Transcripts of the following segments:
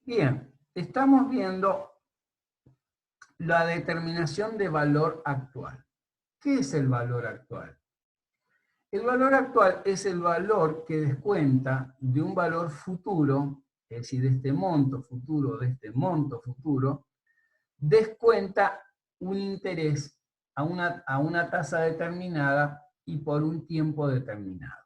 Bien, estamos viendo la determinación de valor actual. ¿Qué es el valor actual? El valor actual es el valor que descuenta de un valor futuro, es decir, de este monto futuro, descuenta un interés a una tasa determinada y por un tiempo determinado.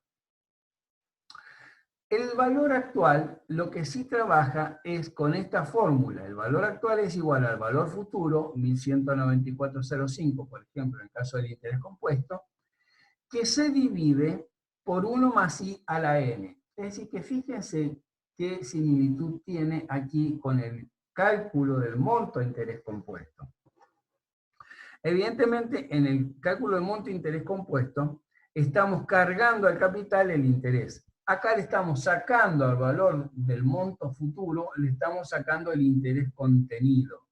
El valor actual, lo que sí trabaja es con esta fórmula. El valor actual es igual al valor futuro, 1194,05, por ejemplo, en el caso del interés compuesto, que se divide por 1 más i a la n. Es decir, que fíjense qué similitud tiene aquí con el cálculo del monto de interés compuesto. Evidentemente, en el cálculo del monto de interés compuesto, estamos cargando al capital el interés. Acá le estamos sacando al valor del monto futuro, le estamos sacando el interés contenido.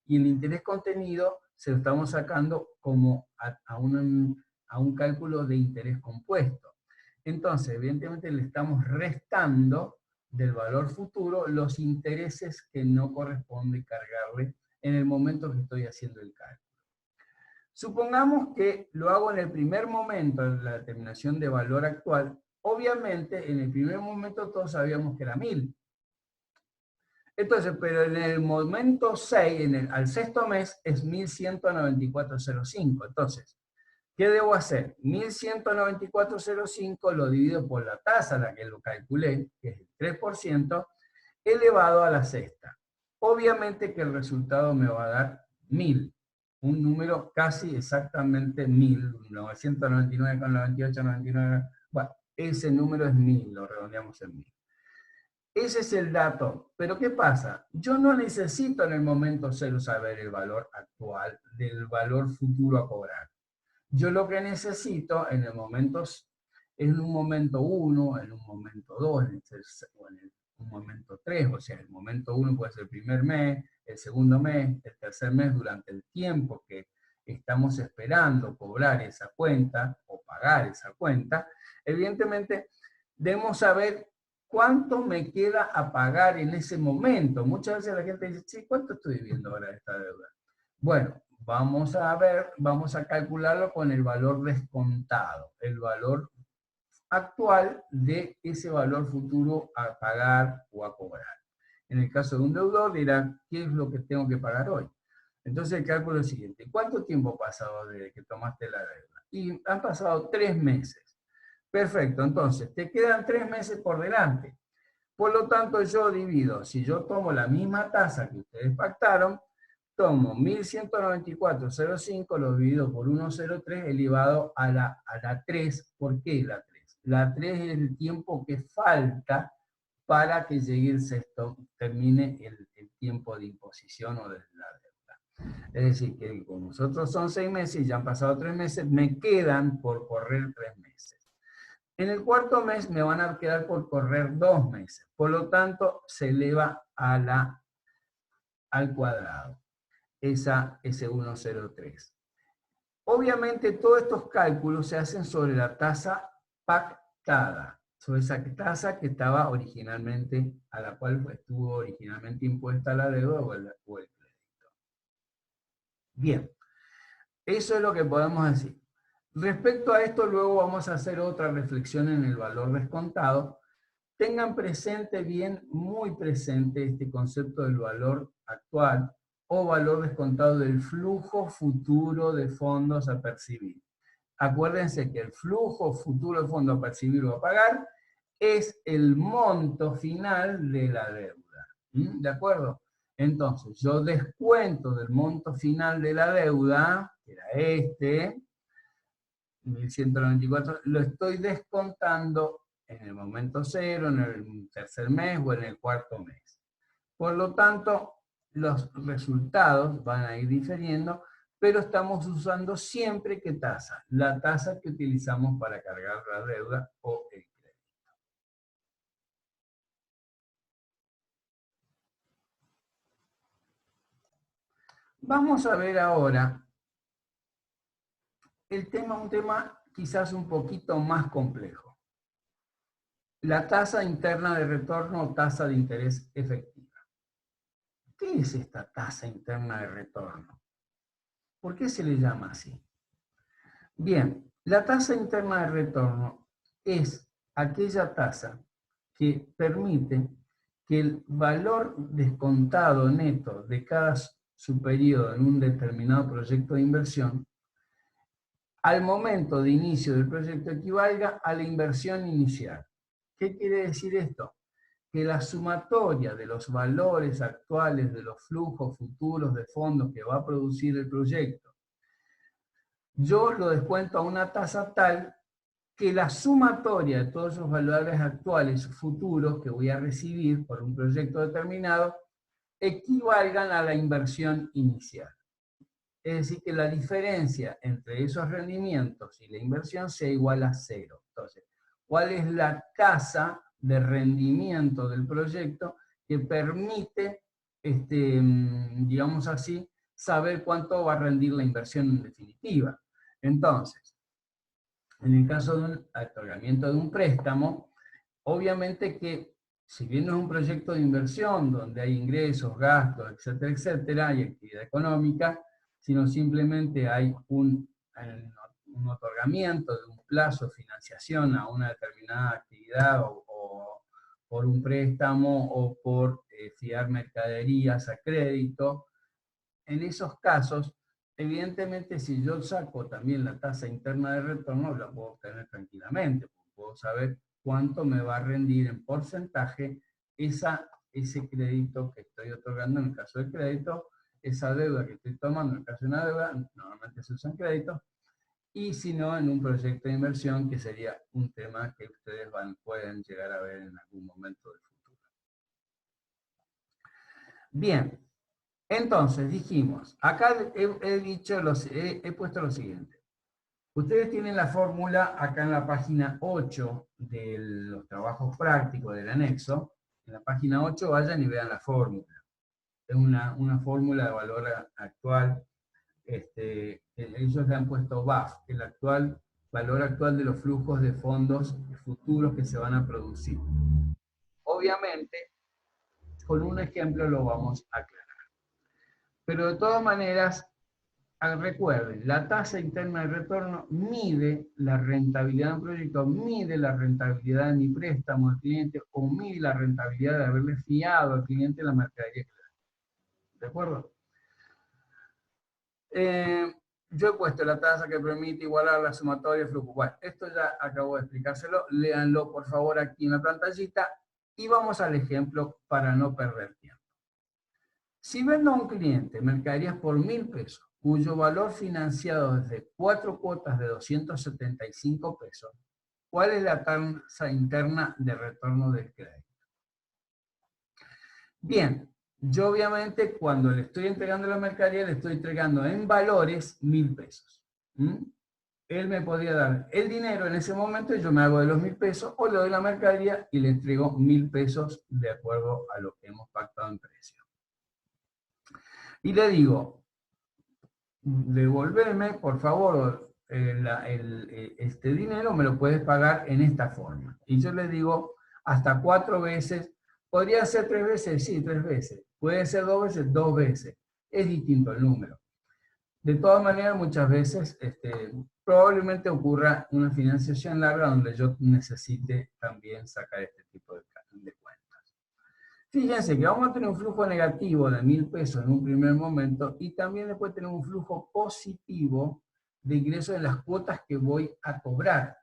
Y el interés contenido se lo estamos sacando como a un cálculo de interés compuesto. Entonces, evidentemente le estamos restando del valor futuro los intereses que no corresponde cargarle en el momento que estoy haciendo el cálculo. Supongamos que lo hago en el primer momento, en la determinación de valor actual. Obviamente, en el primer momento todos sabíamos que era 1000. Entonces, pero en el momento 6, al sexto mes, es 1194,05. Entonces, ¿qué debo hacer? 1194,05 lo divido por la tasa a la que lo calculé, que es el 3%, elevado a la sexta. Obviamente que el resultado me va a dar 1000. Un número casi exactamente 1000, 999,98, 99. Bueno, ese número es 1000, lo redondeamos en 1000. Ese es el dato. Pero ¿qué pasa? Yo no necesito en el momento 0 saber el valor actual del valor futuro a cobrar. Yo lo que necesito en el momento, en un momento 1, en un momento 2, en un momento 3, o sea, el momento 1 puede ser el primer mes, el segundo mes, el tercer mes, durante el tiempo que estamos esperando cobrar esa cuenta o pagar esa cuenta, evidentemente debemos saber cuánto me queda a pagar en ese momento. Muchas veces la gente dice, sí, ¿cuánto estoy debiendo ahora de esta deuda? Bueno, vamos a calcularlo con el valor descontado, el valor actual de ese valor futuro a pagar o a cobrar. En el caso de un deudor dirá, ¿qué es lo que tengo que pagar hoy? Entonces el cálculo es el siguiente, ¿cuánto tiempo ha pasado desde que tomaste la deuda? Y han pasado 3 meses. Perfecto, entonces te quedan 3 meses por delante. Por lo tanto, yo divido, si yo tomo la misma tasa que ustedes pactaron, tomo 1194,05, lo divido por 1,03 elevado a la 3. ¿Por qué la 3? La 3 es el tiempo que falta para que llegue el sexto, termine el tiempo de imposición o de la deuda. Es decir, que con nosotros son 6 meses y ya han pasado 3 meses, me quedan por correr 3 meses. En el cuarto mes me van a quedar por correr 2 meses. Por lo tanto, se eleva al cuadrado, ese 1,03. Obviamente, todos estos cálculos se hacen sobre la tasa pactada, sobre esa tasa que estaba originalmente, a la cual estuvo originalmente impuesta la deuda o el crédito. Bien, eso es lo que podemos decir. Respecto a esto, luego vamos a hacer otra reflexión en el valor descontado. Tengan presente bien, muy presente, este concepto del valor actual o valor descontado del flujo futuro de fondos a percibir. Acuérdense que el flujo futuro de fondos a percibir o a pagar es el monto final de la deuda. ¿De acuerdo? Entonces, yo descuento del monto final de la deuda, que era este, 1194, lo estoy descontando en el momento 0, en el tercer mes o en el cuarto mes. Por lo tanto, los resultados van a ir diferiendo, pero estamos usando siempre ¿qué tasa? La tasa que utilizamos para cargar la deuda o el crédito. Vamos a ver ahora un tema quizás un poquito más complejo. La tasa interna de retorno o tasa de interés efectiva. ¿qué es esta tasa interna de retorno? ¿Por qué se le llama así? Bien, la tasa interna de retorno es aquella tasa que permite que el valor descontado neto de cada subperiodo en un determinado proyecto de inversión, al momento de inicio del proyecto equivalga a la inversión inicial. ¿Qué quiere decir esto? Que la sumatoria de los valores actuales de los flujos futuros de fondos que va a producir el proyecto, yo lo descuento a una tasa tal que la sumatoria de todos esos valores actuales futuros que voy a recibir por un proyecto determinado equivalgan a la inversión inicial. Es decir, que la diferencia entre esos rendimientos y la inversión sea igual a cero. Entonces, ¿cuál es la tasa de rendimiento del proyecto que permite, digamos así, saber cuánto va a rendir la inversión en definitiva? Entonces, en el caso de un otorgamiento de un préstamo, obviamente que si bien no es un proyecto de inversión donde hay ingresos, gastos, etcétera, etcétera, y actividad económica, sino simplemente hay un otorgamiento de un plazo de financiación a una determinada actividad o por un préstamo o por fiar mercaderías a crédito. En esos casos, evidentemente, si yo saco también la tasa interna de retorno, la puedo obtener tranquilamente. Puedo saber cuánto me va a rendir en porcentaje ese crédito que estoy otorgando en el caso del crédito, esa deuda que estoy tomando en el caso de una deuda, normalmente se usan créditos, y si no, en un proyecto de inversión, que sería un tema que ustedes pueden llegar a ver en algún momento del futuro. Bien. Entonces, dijimos, acá he puesto lo siguiente. Ustedes tienen la fórmula acá en la página 8 de los trabajos prácticos del anexo. En la página 8 vayan y vean la fórmula. Es una fórmula de valor actual. Ellos le han puesto VAF, el valor actual de los flujos de fondos futuros que se van a producir. Obviamente, con un ejemplo lo vamos a aclarar. Pero de todas maneras, recuerden, la tasa interna de retorno mide la rentabilidad de un proyecto, mide la rentabilidad de mi préstamo al cliente o mide la rentabilidad de haberle fiado al cliente la mercadería que le da. ¿De acuerdo? Yo he puesto la tasa que permite igualar la sumatoria de flujo. Bueno, esto ya acabo de explicárselo. Léanlo, por favor, aquí en la pantallita y vamos al ejemplo para no perder tiempo. Si vendo a un cliente mercaderías por 1.000 pesos, cuyo valor financiado es de 4 cuotas de 275 pesos, ¿cuál es la tasa interna de retorno del crédito? Bien, yo obviamente cuando le estoy entregando la mercadería, le estoy entregando en valores 1.000 pesos. Él me podría dar el dinero en ese momento y yo me hago de los 1.000 pesos o le doy la mercadería y le entrego 1.000 pesos de acuerdo a lo que hemos pactado en precio. Y le digo, devolverme, por favor, este dinero me lo puedes pagar en esta forma. Y yo le digo, hasta 4 veces, ¿podría ser 3 veces? Sí, 3 veces. ¿Puede ser 2 veces? 2 veces. Es distinto el número. De todas maneras, muchas veces probablemente ocurra una financiación larga donde yo necesite también sacar este tipo de cuentas. Fíjense que vamos a tener un flujo negativo de 1.000 pesos en un primer momento y también después tenemos un flujo positivo de ingresos en las cuotas que voy a cobrar.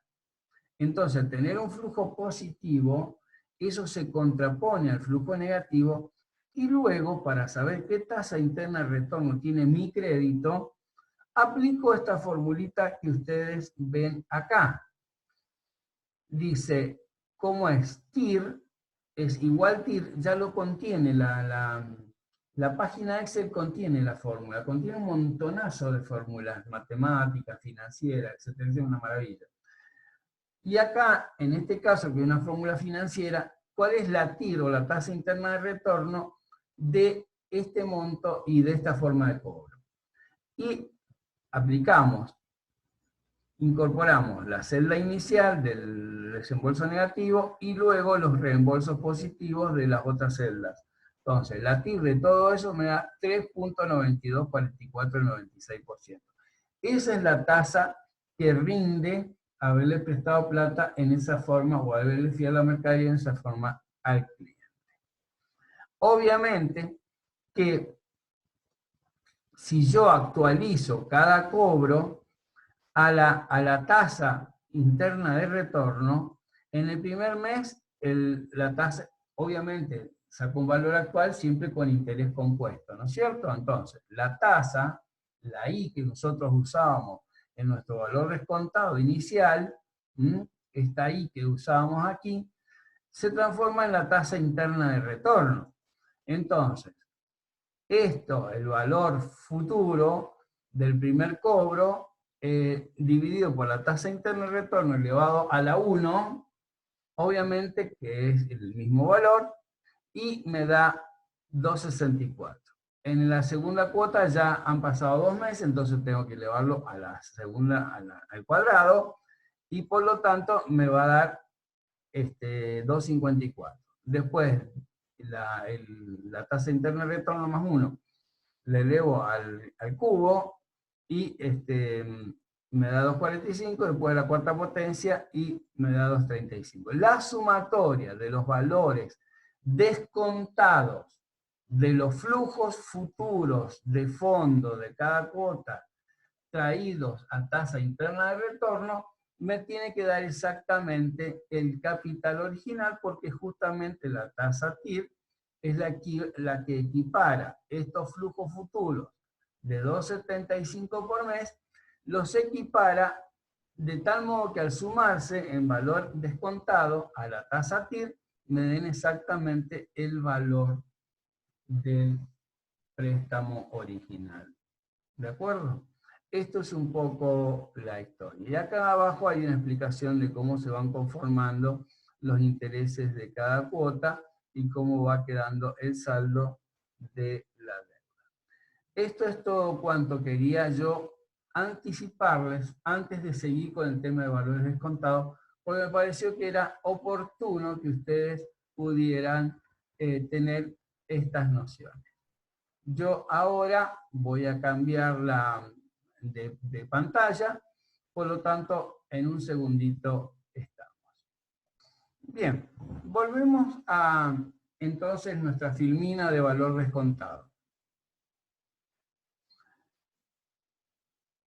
Entonces, al tener un flujo positivo, eso se contrapone al flujo negativo y luego, para saber qué tasa interna de retorno tiene mi crédito, aplico esta formulita que ustedes ven acá. Dice, ¿cómo es? TIR es igual TIR, ya lo contiene, la página Excel contiene la fórmula, contiene un montonazo de fórmulas matemáticas, financieras, etcétera, es una maravilla. Y acá, en este caso, que es una fórmula financiera, ¿cuál es la TIR o la tasa interna de retorno de este monto y de esta forma de cobro? Y aplicamos, incorporamos la celda inicial del desembolso negativo y luego los reembolsos positivos de las otras celdas. Entonces, la TIR de todo eso me da 3.924496%. Esa es la tasa que rinde haberle prestado plata en esa forma o haberle fiado la mercadería en esa forma al cliente. Obviamente que si yo actualizo cada cobro a la tasa interna de retorno, en el primer mes la tasa, obviamente, saca un valor actual siempre con interés compuesto, ¿no es cierto? Entonces, la tasa, la I que nosotros usábamos en nuestro valor descontado inicial, esta I que usábamos aquí, se transforma en la tasa interna de retorno. Entonces, esto, el valor futuro del primer cobro, dividido por la tasa interna de retorno elevado a la 1, obviamente que es el mismo valor, y me da 2,64. En la segunda cuota ya han pasado 2 meses, entonces tengo que elevarlo a la segunda, al cuadrado, y por lo tanto me va a dar 2,54. Después, la tasa interna de retorno más 1, le elevo al cubo y me da 2,45, después de la cuarta potencia y me da 2,35. La sumatoria de los valores descontados de los flujos futuros de fondo de cada cuota traídos a tasa interna de retorno me tiene que dar exactamente el capital original, porque justamente la tasa TIR es la que equipara estos flujos futuros de 2,75 por mes, los equipara de tal modo que al sumarse en valor descontado a la tasa TIR, me den exactamente el valor del préstamo original. ¿De acuerdo? Esto es un poco la historia. Y acá abajo hay una explicación de cómo se van conformando los intereses de cada cuota y cómo va quedando el saldo de la deuda. Esto es todo cuanto quería yo anticiparles antes de seguir con el tema de valores descontados, porque me pareció que era oportuno que ustedes pudieran tener estas nociones. Yo ahora voy a cambiar de pantalla, por lo tanto, en un segundito estamos. Bien, volvemos a entonces nuestra filmina de valor descontado.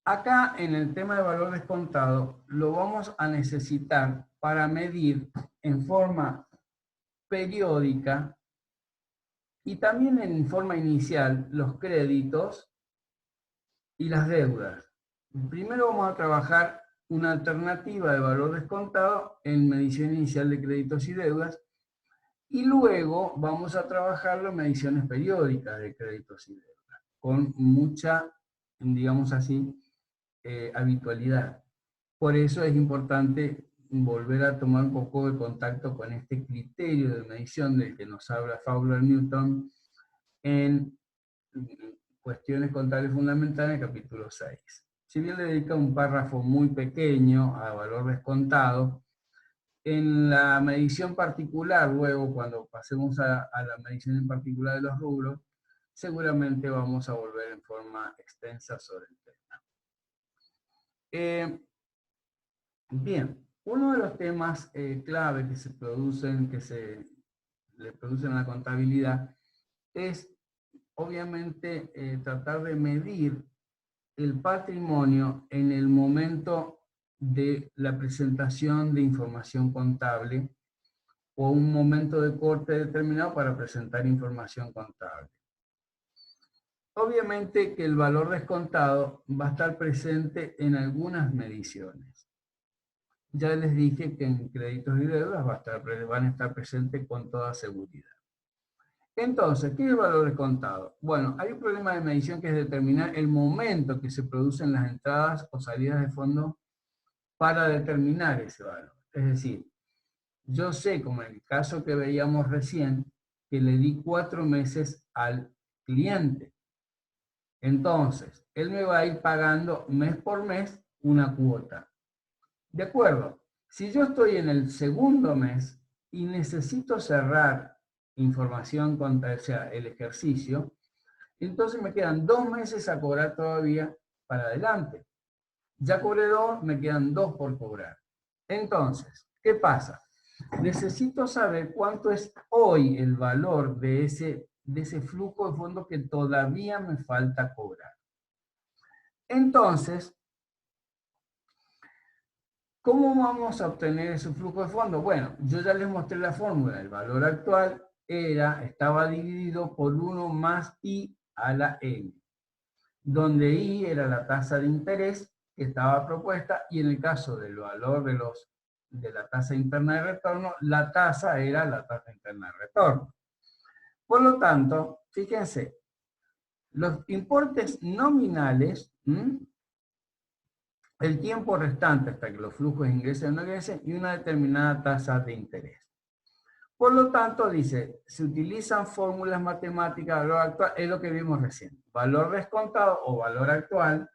Acá en el tema de valor descontado lo vamos a necesitar para medir en forma periódica y también en forma inicial los créditos y las deudas. Primero vamos a trabajar una alternativa de valor descontado en medición inicial de créditos y deudas, y luego vamos a trabajarlo en mediciones periódicas de créditos y deudas, con mucha, digamos así, habitualidad. Por eso es importante volver a tomar un poco de contacto con este criterio de medición del que nos habla Fowler-Newton en Cuestiones Contables Fundamentales, capítulo 6. Si bien le dedica un párrafo muy pequeño a valor descontado, en la medición particular, luego cuando pasemos a la medición en particular de los rubros, seguramente vamos a volver en forma extensa sobre el tema. Bien, uno de los temas clave que se producen, le producen a la contabilidad, es obviamente tratar de medir el patrimonio en el momento de la presentación de información contable o un momento de corte determinado para presentar información contable. Obviamente que el valor descontado va a estar presente en algunas mediciones. Ya les dije que en créditos y deudas van a estar presentes con toda seguridad. Entonces, ¿qué es el valor descontado? Bueno, hay un problema de medición que es determinar el momento que se producen las entradas o salidas de fondos para determinar ese valor. Es decir, yo sé, como en el caso que veíamos recién, que le di 4 meses al cliente. Entonces, él me va a ir pagando mes por mes una cuota. De acuerdo, si yo estoy en el segundo mes y necesito cerrar información, o sea, el ejercicio, entonces me quedan 2 meses a cobrar todavía para adelante. Ya cobré 2, me quedan 2 por cobrar. Entonces, ¿qué pasa? Necesito saber cuánto es hoy el valor de ese flujo de fondos que todavía me falta cobrar. Entonces, ¿cómo vamos a obtener ese flujo de fondos? Bueno, yo ya les mostré la fórmula. El valor actual estaba dividido por 1 más I a la N, donde I era la tasa de interés que estaba propuesta, y en el caso del valor de la tasa interna de retorno, la tasa era la tasa interna de retorno. Por lo tanto, fíjense, los importes nominales, el tiempo restante hasta que los flujos ingresen o no ingresen, y una determinada tasa de interés. Por lo tanto, dice, se utilizan fórmulas matemáticas de valor actual, es lo que vimos recién. Valor descontado o valor actual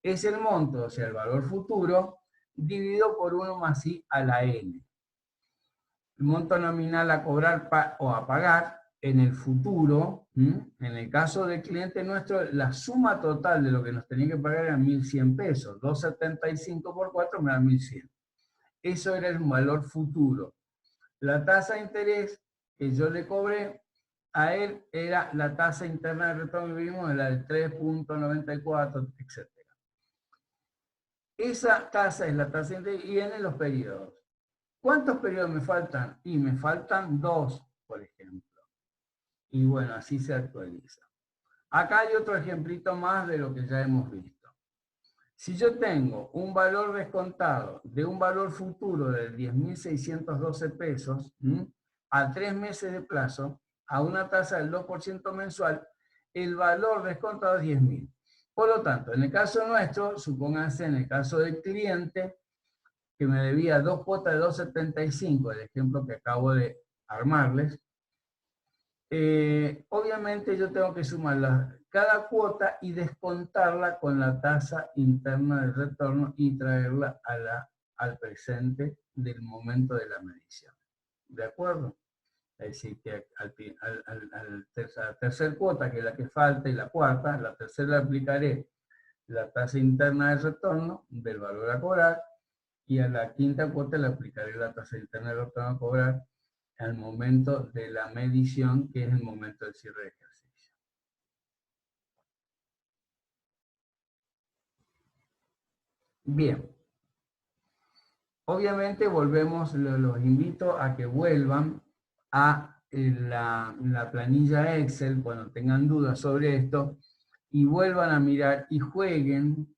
es el monto, o sea, el valor futuro, dividido por 1 más I a la N. El monto nominal a cobrar o a pagar en el futuro, en el caso del cliente nuestro, la suma total de lo que nos tenía que pagar era 1.100 pesos. 275 por 4 me da 1.100. Eso era el valor futuro. La tasa de interés que yo le cobré a él era la tasa interna de retorno que vimos, la del 3.94, etc. Esa tasa es la tasa de interés y en los periodos. ¿Cuántos periodos me faltan? Y me faltan 2, por ejemplo. Y bueno, así se actualiza. Acá hay otro ejemplito más de lo que ya hemos visto. Si yo tengo un valor descontado de un valor futuro de 10.612 pesos a 3 meses de plazo, a una tasa del 2% mensual, el valor descontado es 10.000. Por lo tanto, en el caso nuestro, supónganse en el caso del cliente, que me debía 2 cuotas de 2.75, el ejemplo que acabo de armarles, obviamente yo tengo que sumar cada cuota y descontarla con la tasa interna de retorno y traerla al presente del momento de la medición. ¿De acuerdo? Es decir, que la tercera cuota, que es la que falta, y la cuarta, la tercera le aplicaré la tasa interna de retorno del valor a cobrar, y a la quinta cuota le aplicaré la tasa interna de retorno a cobrar al momento de la medición, que es el momento del cierre de ejercicio. Bien. Obviamente volvemos, los invito a que vuelvan a la planilla Excel cuando tengan dudas sobre esto, y vuelvan a mirar y jueguen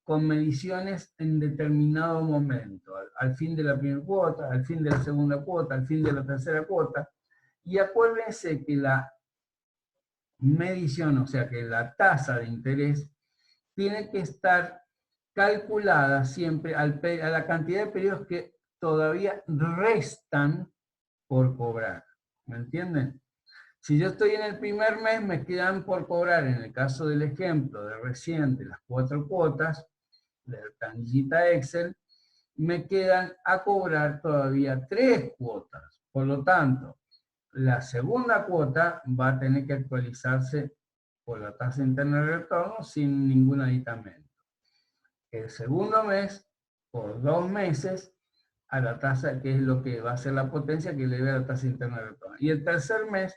con mediciones en determinado momento, al fin de la primera cuota, al fin de la segunda cuota, al fin de la tercera cuota, y acuérdense que la medición, o sea que la tasa de interés, tiene que estar calculada siempre a la cantidad de periodos que todavía restan por cobrar. ¿Me entienden? Si yo estoy en el primer mes, me quedan por cobrar, en el caso del ejemplo de recién, de las 4 cuotas, de la planillita Excel, me quedan a cobrar todavía 3 cuotas. Por lo tanto, la segunda cuota va a tener que actualizarse por la tasa interna de retorno sin ningún aditamento. El segundo mes, por 2 meses, a la tasa, que es lo que va a ser la potencia que le debe a la tasa interna de retorno. Y el tercer mes,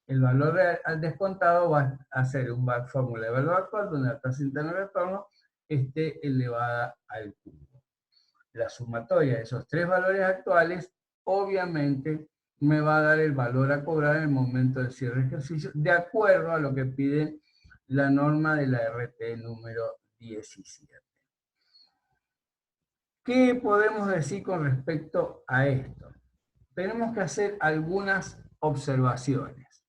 el valor al descontado va a ser una fórmula de valor actual donde la tasa interna de retorno esté elevada al cubo. La sumatoria de esos 3 valores actuales, obviamente, me va a dar el valor a cobrar en el momento del cierre de ejercicio, de acuerdo a lo que pide la norma de la RT número 17. ¿Qué podemos decir con respecto a esto? Tenemos que hacer algunas observaciones.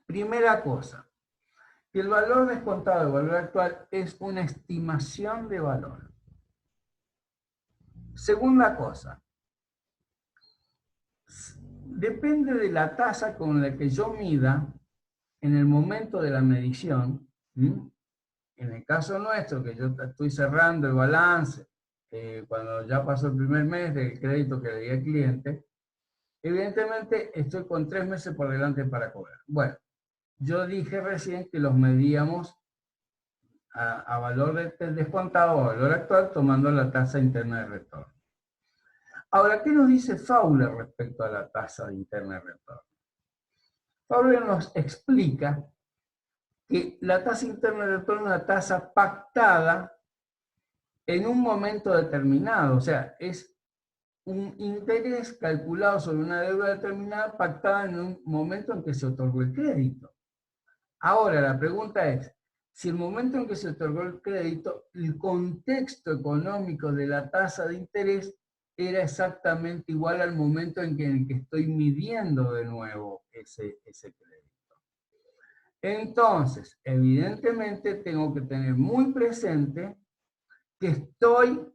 Primera cosa, que el valor descontado del valor actual es una estimación de valor. Segunda cosa, depende de la tasa con la que yo mida en el momento de la medición. En el caso nuestro, que yo estoy cerrando el balance, cuando ya pasó el primer mes del crédito que le di al cliente, Evidentemente estoy con 3 meses por delante para cobrar. Bueno, yo dije recién que los medíamos a valor descontado o valor actual tomando la tasa interna de retorno. Ahora, ¿qué nos dice Fowler respecto a la tasa interna de retorno? Fowler nos explica que la tasa interna de retorno es una tasa pactada en un momento determinado, o sea, es un interés calculado sobre una deuda determinada pactada en un momento en que se otorgó el crédito. Ahora, la pregunta es, si el momento en que se otorgó el crédito, el contexto económico de la tasa de interés era exactamente igual al momento en que estoy midiendo de nuevo ese crédito. Entonces, evidentemente tengo que tener muy presente que estoy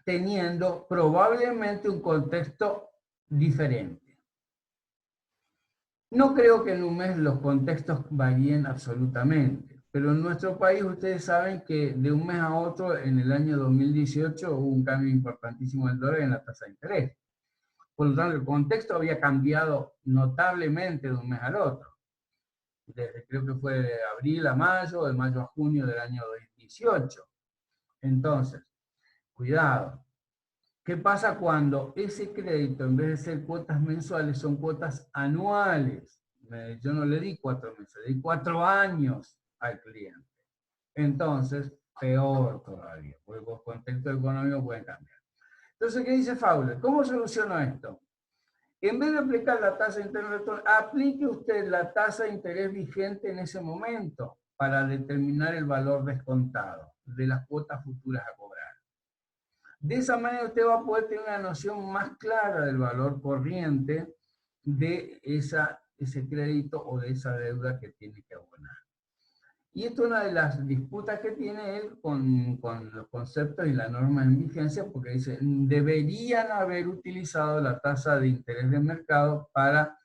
teniendo probablemente un contexto diferente. No creo que en un mes los contextos varíen absolutamente, pero en nuestro país ustedes saben que de un mes a otro, en el año 2018, hubo un cambio importantísimo del dólar en la tasa de interés. Por lo tanto, el contexto había cambiado notablemente de un mes al otro. Desde, creo que fue de abril a mayo, de mayo a junio del año 2018. Entonces, cuidado. ¿Qué pasa cuando ese crédito, en vez de ser cuotas mensuales, son cuotas anuales? Yo no le di 4 meses, le di 4 años al cliente. Entonces, peor todavía, porque los contextos económicos pueden cambiar. Entonces, ¿qué dice Fowler? ¿Cómo soluciono esto? En vez de aplicar la tasa de interés de retorno, aplique usted la tasa de interés vigente en ese momento para determinar el valor descontado de las cuotas futuras a cobrar. De esa manera usted va a poder tener una noción más clara del valor corriente de ese crédito o de esa deuda que tiene que abonar. Y esto es una de las disputas que tiene él con los conceptos y las normas en vigencia, porque dice, deberían haber utilizado la tasa de interés de mercado para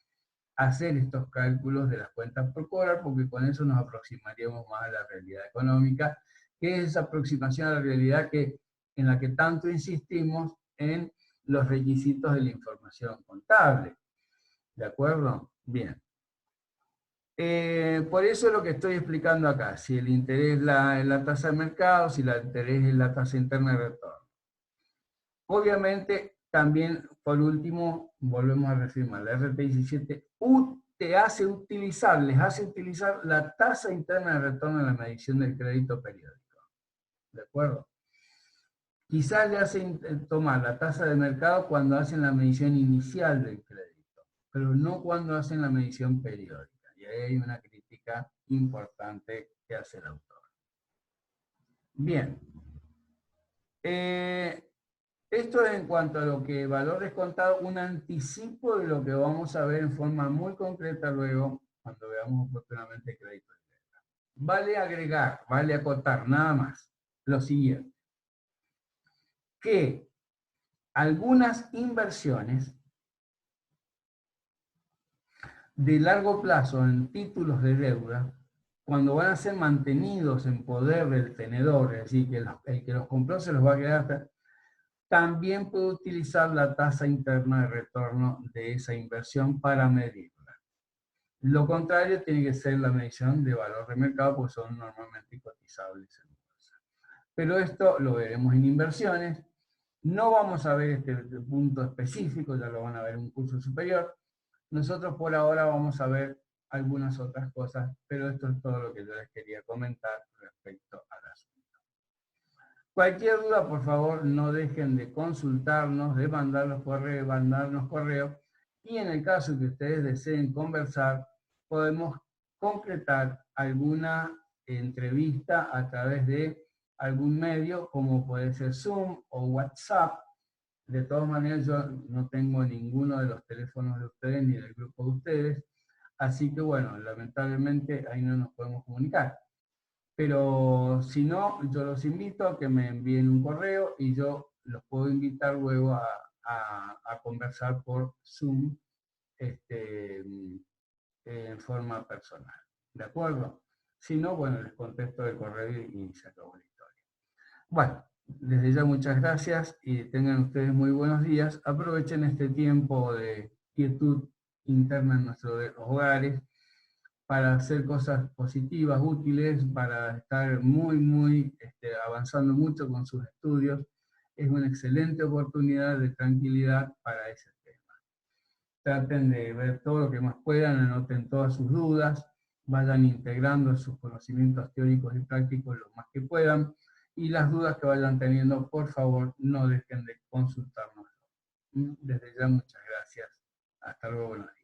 hacer estos cálculos de las cuentas por cobrar, porque con eso nos aproximaríamos más a la realidad económica, que es esa aproximación a la realidad en la que tanto insistimos en los requisitos de la información contable. ¿De acuerdo? Bien. Por eso es lo que estoy explicando acá, si el interés es la tasa de mercado, si el interés es la tasa interna de retorno. Obviamente, también, por último, volvemos a reafirmar, la RT17 les hace utilizar la tasa interna de retorno en la medición del crédito periódico. ¿De acuerdo? Quizás le hacen tomar la tasa de mercado cuando hacen la medición inicial del crédito, pero no cuando hacen la medición periódica. Y ahí hay una crítica importante que hace el autor. Bien. Esto es en cuanto a lo que valor descontado, un anticipo de lo que vamos a ver en forma muy concreta luego cuando veamos oportunamente crédito de deuda. Vale agregar, vale acotar, nada más, lo siguiente. Que algunas inversiones de largo plazo en títulos de deuda, cuando van a ser mantenidos en poder del tenedor, es decir, que el que los compró se los va a quedar hasta, también puede utilizar la tasa interna de retorno de esa inversión para medirla. Lo contrario tiene que ser la medición de valor de mercado, porque son normalmente cotizables en bolsa. Pero esto lo veremos en inversiones. No vamos a ver este punto específico, ya lo van a ver en un curso superior. Nosotros por ahora vamos a ver algunas otras cosas, pero esto es todo lo que yo les quería comentar respecto al asunto. Cualquier duda, por favor, no dejen de consultarnos, de mandarnos correo, y en el caso que ustedes deseen conversar, podemos concretar alguna entrevista a través de algún medio, como puede ser Zoom o WhatsApp. De todas maneras, yo no tengo ninguno de los teléfonos de ustedes ni del grupo de ustedes, así que bueno, lamentablemente ahí no nos podemos comunicar. Pero si no, yo los invito a que me envíen un correo y yo los puedo invitar luego a conversar por Zoom en forma personal. ¿De acuerdo? Si no, bueno, les contesto el correo y se acabó la historia. Bueno, Desde ya muchas gracias y tengan ustedes muy buenos días. Aprovechen este tiempo de quietud interna en nuestros hogares para hacer cosas positivas, útiles, para estar muy avanzando mucho con sus estudios. Es una excelente oportunidad de tranquilidad para ese tema. Traten de ver todo lo que más puedan, anoten todas sus dudas, vayan integrando sus conocimientos teóricos y prácticos lo más que puedan, y las dudas que vayan teniendo, por favor, no dejen de consultarnos. Desde ya, muchas gracias. Hasta luego, buenos días.